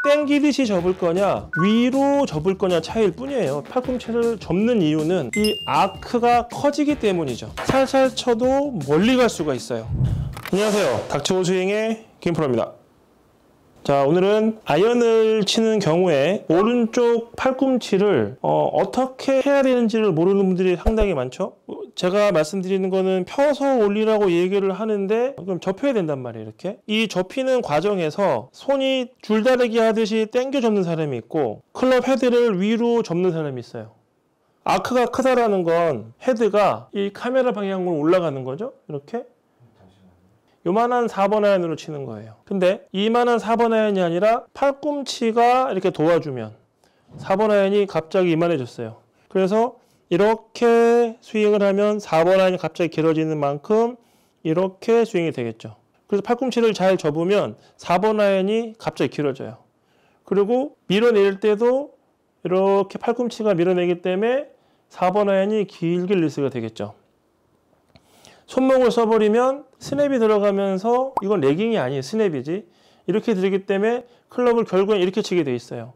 땡기듯이 접을 거냐 위로 접을 거냐 차이일 뿐이에요. 팔꿈치를 접는 이유는 이 아크가 커지기 때문이죠. 살살 쳐도 멀리 갈 수가 있어요. 안녕하세요, 닥쳐 스윙의 김프로입니다. 자, 오늘은 아이언을 치는 경우에 오른쪽 팔꿈치를 어떻게 해야 되는지를 모르는 분들이 상당히 많죠. 제가 말씀드리는 거는 펴서 올리라고 얘기를 하는데 그럼 접혀야 된단 말이에요. 이렇게 이 접히는 과정에서 손이 줄다리기 하듯이 당겨 접는 사람이 있고 클럽 헤드를 위로 접는 사람이 있어요. 아크가 크다라는 건 헤드가 이 카메라 방향으로 올라가는 거죠. 이렇게 요만한 4번 아이언으로 치는 거예요. 근데 이만한 4번 아이언이 아니라 팔꿈치가 이렇게 도와주면 4번 아이언이 갑자기 이만해졌어요. 그래서 이렇게 스윙을 하면 4번 아이언이 갑자기 길어지는 만큼 이렇게 스윙이 되겠죠. 그래서 팔꿈치를 잘 접으면 4번 아이언이 갑자기 길어져요. 그리고 밀어낼 때도 이렇게 팔꿈치가 밀어내기 때문에 4번 아이언이 길게 릴스가 되겠죠. 손목을 써버리면 스냅이 들어가면서 이건 레깅이 아니에요. 스냅이지. 이렇게 들기 때문에 클럽을 결국엔 이렇게 치게 돼 있어요.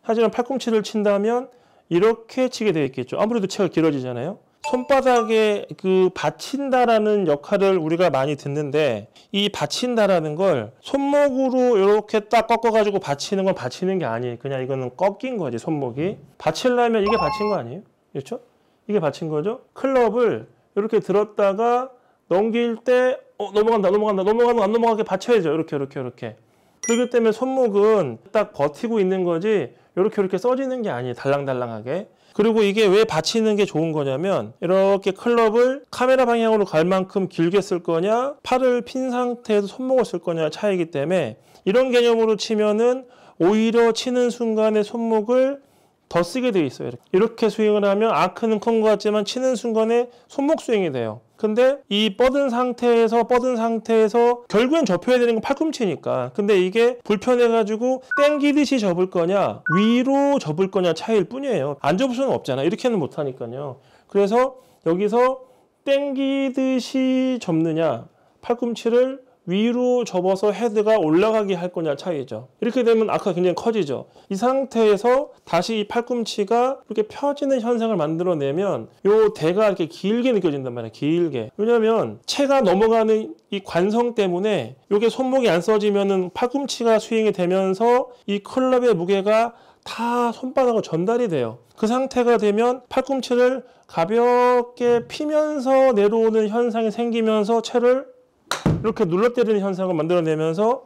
하지만 팔꿈치를 친다면 이렇게 치게 되어 있겠죠. 아무래도 채가 길어지잖아요. 손바닥에 그 받친다라는 역할을 우리가 많이 듣는데 이 받친다라는 걸 손목으로 이렇게 딱 꺾어가지고 받치는 건 받치는 게 아니에요. 그냥 이거는 꺾인 거지, 손목이. 받치려면 이게 받친 거 아니에요? 그렇죠? 이게 받친 거죠. 클럽을 이렇게 들었다가 넘길 때 넘어간다 안 넘어가게 받쳐야죠. 이렇게 그렇기 때문에 손목은 딱 버티고 있는 거지 이렇게 써지는 게 아니에요. 달랑달랑하게. 그리고 이게 왜 받치는 게 좋은 거냐면 이렇게 클럽을 카메라 방향으로 갈 만큼 길게 쓸 거냐 팔을 핀 상태에서 손목을 쓸 거냐 차이기 때문에 이런 개념으로 치면은 오히려 치는 순간에 손목을 더 쓰게 돼 있어요. 이렇게 스윙을 하면 아크는 큰 것 같지만 치는 순간에 손목 스윙이 돼요. 근데 이 뻗은 상태에서 결국엔 접혀야 되는 건 팔꿈치니까. 근데 이게 불편해가지고 땡기듯이 접을 거냐 위로 접을 거냐 차이일 뿐이에요. 안 접을 수는 없잖아. 이렇게는 못하니까요. 그래서 여기서 땡기듯이 접느냐 팔꿈치를 위로 접어서 헤드가 올라가게 할 거냐 차이죠. 이렇게 되면 아크가 굉장히 커지죠. 이 상태에서 다시 이 팔꿈치가 이렇게 펴지는 현상을 만들어내면 요 대가 이렇게 길게 느껴진단 말이에요. 길게. 왜냐면 채가 넘어가는 이 관성 때문에 이게 손목이 안 써지면은 팔꿈치가 스윙이 되면서 이 클럽의 무게가 다 손바닥으로 전달이 돼요. 그 상태가 되면 팔꿈치를 가볍게 피면서 내려오는 현상이 생기면서 채를 이렇게 눌러때리는 현상을 만들어내면서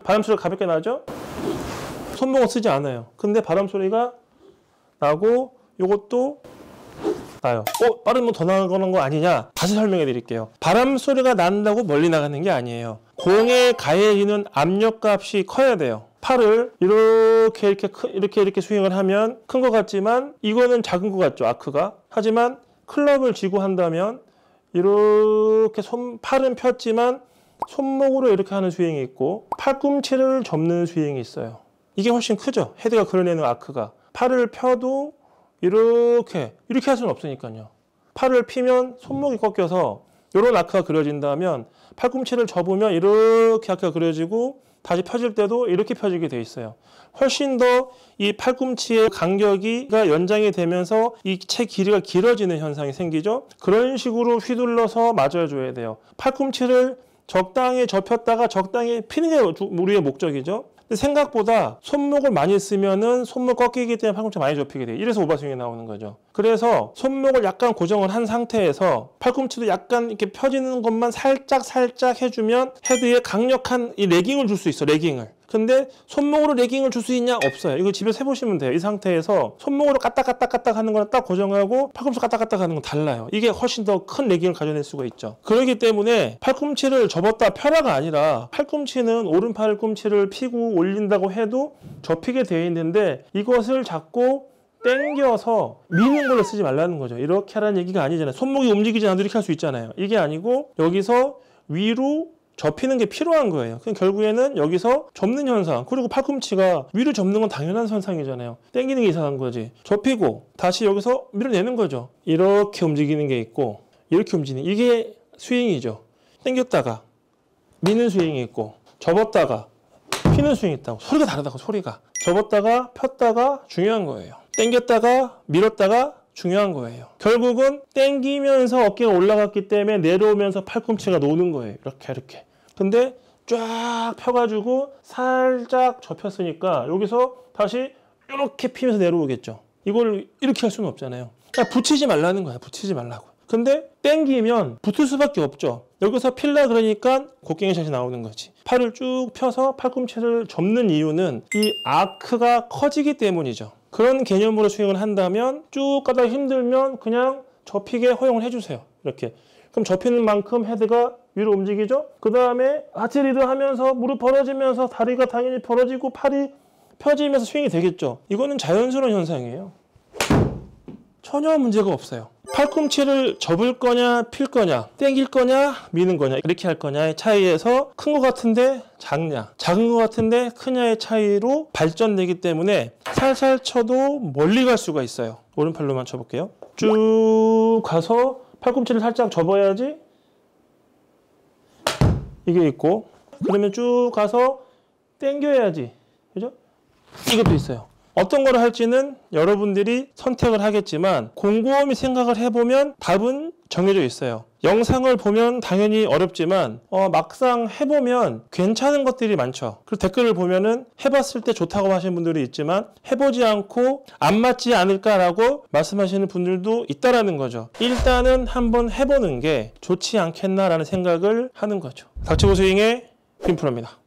바람소리가 가볍게 나죠? 손목은 쓰지 않아요. 근데 바람소리가 나고 이것도 나요. 빠르면 더 나가는 거 아니냐? 다시 설명해 드릴게요. 바람소리가 난다고 멀리 나가는 게 아니에요. 공에 가해지는 압력값이 커야 돼요. 팔을 이렇게 스윙을 하면 큰 것 같지만 이거는 작은 것 같죠, 아크가. 하지만 클럽을 쥐고 한다면 이렇게 팔은 폈지만 손목으로 이렇게 하는 스윙이 있고 팔꿈치를 접는 스윙이 있어요. 이게 훨씬 크죠. 헤드가 그려내는 아크가. 팔을 펴도 이렇게 할 수는 없으니까요. 팔을 피면 손목이 꺾여서 이런 아크가 그려진다면 팔꿈치를 접으면 이렇게 아크가 그려지고 다시 펴질 때도 이렇게 펴지게 돼 있어요. 훨씬 더 이 팔꿈치의 간격이 연장이 되면서 이 채 길이가 길어지는 현상이 생기죠. 그런 식으로 휘둘러서 맞아줘야 돼요. 팔꿈치를 적당히 접혔다가 적당히 피는 게 우리의 목적이죠. 근데 생각보다 손목을 많이 쓰면은 손목 꺾이기 때문에 팔꿈치가 많이 접히게 돼요. 이래서 오버스윙이 나오는 거죠. 그래서 손목을 약간 고정을 한 상태에서 팔꿈치도 약간 이렇게 펴지는 것만 살짝 해주면 헤드에 강력한 이 레깅을 줄 수 있어. 레깅을. 근데 손목으로 레깅을 줄 수 있냐? 없어요. 이거 집에서 해보시면 돼요. 이 상태에서 손목으로 까딱까딱 하는 거랑 딱 고정하고 팔꿈치 까딱까딱 하는 건 달라요. 이게 훨씬 더 큰 레깅을 가져낼 수가 있죠. 그렇기 때문에 팔꿈치를 접었다 펴라가 아니라 팔꿈치는 오른 팔꿈치를 피고 올린다고 해도 접히게 되어 있는데 이것을 자꾸 땡겨서 미는 걸로 쓰지 말라는 거죠. 이렇게 하라는 얘기가 아니잖아요. 손목이 움직이지 않아도 이렇게 할 수 있잖아요. 이게 아니고 여기서 위로 접히는 게 필요한 거예요. 그럼 결국에는 여기서 접는 현상, 그리고 팔꿈치가 위로 접는 건 당연한 현상이잖아요. 당기는 게 이상한 거지. 접히고 다시 여기서 밀어내는 거죠. 이렇게 움직이는 게 있고 이렇게 움직이는 이게 스윙이죠. 당겼다가 미는 스윙이 있고 접었다가 피는 스윙이 있다고. 소리가 다르다고, 소리가. 접었다가 폈다가 중요한 거예요. 당겼다가 밀었다가 중요한 거예요. 결국은 당기면서 어깨가 올라갔기 때문에 내려오면서 팔꿈치가 노는 거예요. 이렇게. 근데 쫙 펴가지고 살짝 접혔으니까 여기서 다시 이렇게 피면서 내려오겠죠. 이걸 이렇게 할 수는 없잖아요. 그러니까 붙이지 말라는 거야. 붙이지 말라고. 근데 당기면 붙을 수밖에 없죠. 여기서 필라 그러니까 곡괭이 샷이 나오는 거지. 팔을 쭉 펴서 팔꿈치를 접는 이유는 이 아크가 커지기 때문이죠. 그런 개념으로 스윙을 한다면 쭉 가다 힘들면 그냥 접히게 허용을 해주세요. 이렇게. 그럼 접히는 만큼 헤드가 위로 움직이죠. 그 다음에 하체 리드 하면서 무릎 벌어지면서 다리가 당연히 벌어지고 팔이 펴지면서 스윙이 되겠죠. 이거는 자연스러운 현상이에요. 전혀 문제가 없어요. 팔꿈치를 접을 거냐 필 거냐 당길 거냐 미는 거냐 이렇게 할 거냐의 차이에서 큰 거 같은데 작냐 작은 거 같은데 크냐의 차이로 발전되기 때문에 살살 쳐도 멀리 갈 수가 있어요. 오른팔로만 쳐볼게요. 쭉 가서 팔꿈치를 살짝 접어야지 이게 있고, 그러면 쭉 가서 당겨야지, 그죠? 이것도 있어요. 어떤 걸 할지는 여러분들이 선택을 하겠지만 곰곰이 생각을 해보면 답은 정해져 있어요. 영상을 보면 당연히 어렵지만 막상 해보면 괜찮은 것들이 많죠. 그리고 댓글을 보면은 해봤을 때 좋다고 하시는 분들이 있지만 해보지 않고 안 맞지 않을까라고 말씀하시는 분들도 있다라는 거죠. 일단은 한번 해보는 게 좋지 않겠나라는 생각을 하는 거죠. 닥치고 스윙의 빈프로입니다.